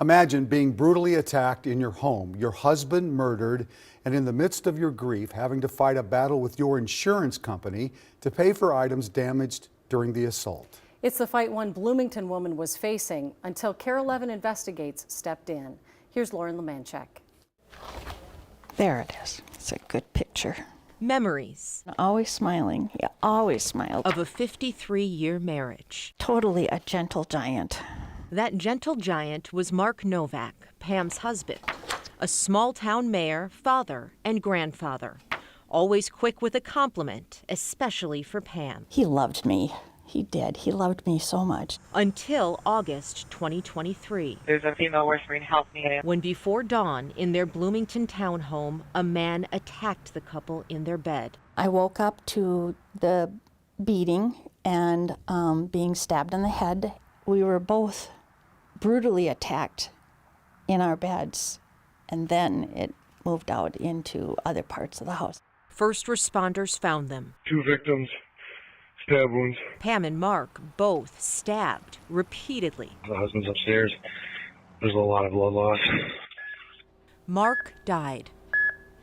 Imagine being brutally attacked in your home, your husband murdered, and in the midst of your grief, having to fight a battle with your insurance company to pay for items damaged during the assault. It's the fight one Bloomington woman was facing until KARE 11 Investigates stepped in. Here's Lauren Lemanchek. There it is. It's a good picture. Memories. Always smiling. He always smiled. Of a 53-year marriage. Totally a gentle giant. That gentle giant was Mark Novak, Pam's husband, a small-town mayor, father, and grandfather. Always quick with a compliment, especially for Pam. He loved me. He did. He loved me so much. Until August 2023. There's a female whispering, "Help me." When before dawn, in their Bloomington townhome, a man attacked the couple in their bed. I woke up to the beating and being stabbed in the head. We were both brutally attacked in our beds, and then it moved out into other parts of the house. First responders found them. 2 victims, stab wounds. Pam and Mark both stabbed repeatedly. The husband's upstairs. There's a lot of blood loss. Mark died.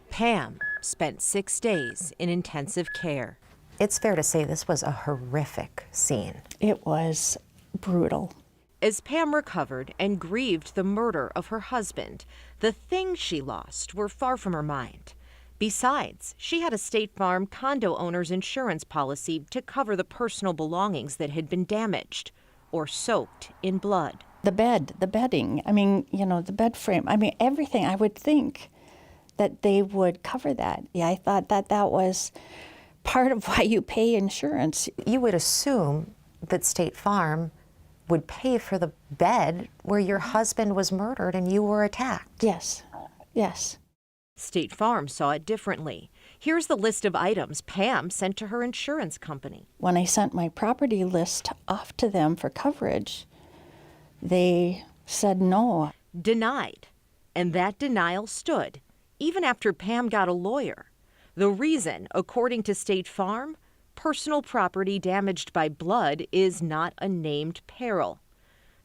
Pam spent 6 days in intensive care. It's fair to say this was a horrific scene. It was brutal. As Pam recovered and grieved the murder of her husband, the things she lost were far from her mind. Besides, she had a State Farm condo owner's insurance policy to cover the personal belongings that had been damaged or soaked in blood. The bed, the bedding, I mean, you know, the bed frame, I mean, everything. I would think that they would cover that. Yeah, I thought that that was part of why you pay insurance. You would assume that State Farm would pay for the bed where your husband was murdered and you were attacked. Yes, yes. State Farm saw it differently. Here's the list of items Pam sent to her insurance company. When I sent my property list off to them for coverage, they said no. Denied. And that denial stood, even after Pam got a lawyer. The reason, according to State Farm, personal property damaged by blood is not a named peril.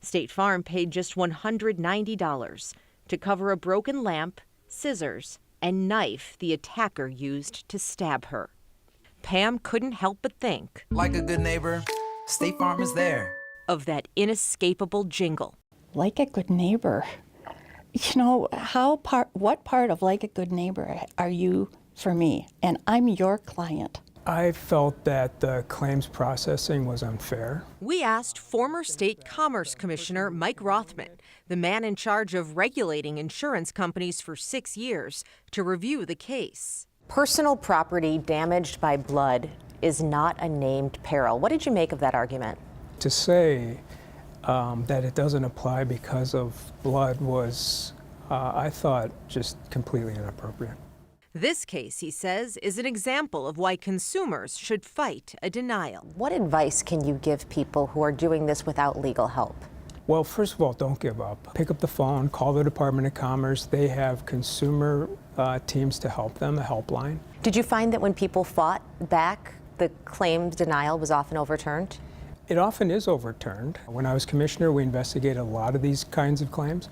State Farm paid just $190 to cover a broken lamp, scissors, and knife the attacker used to stab her. Pam couldn't help but think, like a good neighbor, State Farm is there. Of that inescapable jingle. Like a good neighbor. You know, what part of like a good neighbor are you for me? And I'm your client. I felt that the claims processing was unfair. We asked former State Commerce Commissioner Mike Rothman, the man in charge of regulating insurance companies for 6 years, to review the case. Personal property damaged by blood is not a named peril. What did you make of that argument? To say that it doesn't apply because of blood was, I thought, just completely inappropriate. This case, he says, is an example of why consumers should fight a denial. What advice can you give people who are doing this without legal help? Well, first of all, don't give up. Pick up the phone, call the Department of Commerce. They have consumer teams to help them, a helpline. Did you find that when people fought back, the claim denial was often overturned? It often is overturned. When I was commissioner, we investigated a lot of these kinds of claims.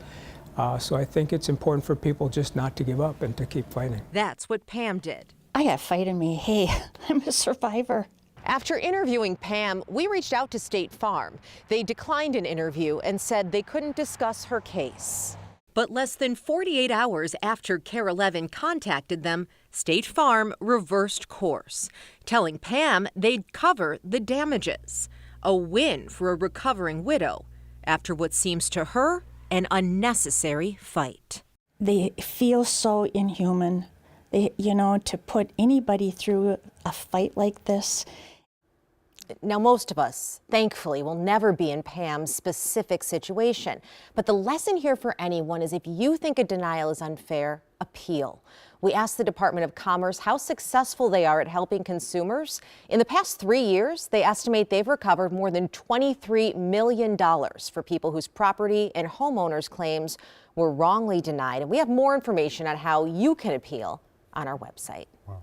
So I think it's important for people just not to give up and to keep fighting. That's what Pam did. I got fight in me. Hey, I'm a survivor. After interviewing Pam, we reached out to State Farm. They declined an interview and said they couldn't discuss her case. But less than 48 hours after KARE 11 contacted them, State Farm reversed course, telling Pam they'd cover the damages. A win for a recovering widow after what seems to her an unnecessary fight. They feel so inhuman. You know, to put anybody through a fight like this. Now, most of us, thankfully, will never be in Pam's specific situation. But the lesson here for anyone is if you think a denial is unfair, appeal. We asked the Department of Commerce how successful they are at helping consumers. In the past 3 years, they estimate they've recovered more than $23 million for people whose property and homeowners' claims were wrongly denied. And we have more information on how you can appeal on our website. Wow.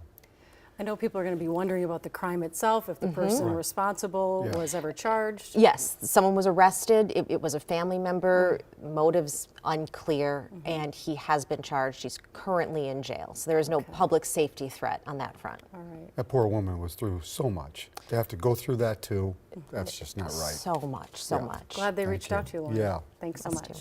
I know people are going to be wondering about the crime itself, if the person responsible Yeah. was ever charged. Yes, someone was arrested. It was a family member. Motives unclear, and he has been charged. He's currently in jail. So there is no public safety threat on that front. All right. That poor woman was through so much. To have to go through that too, that's just not right. So much, so much. Glad they reached out to you, Lauren. Yeah. Thanks so Us much. too.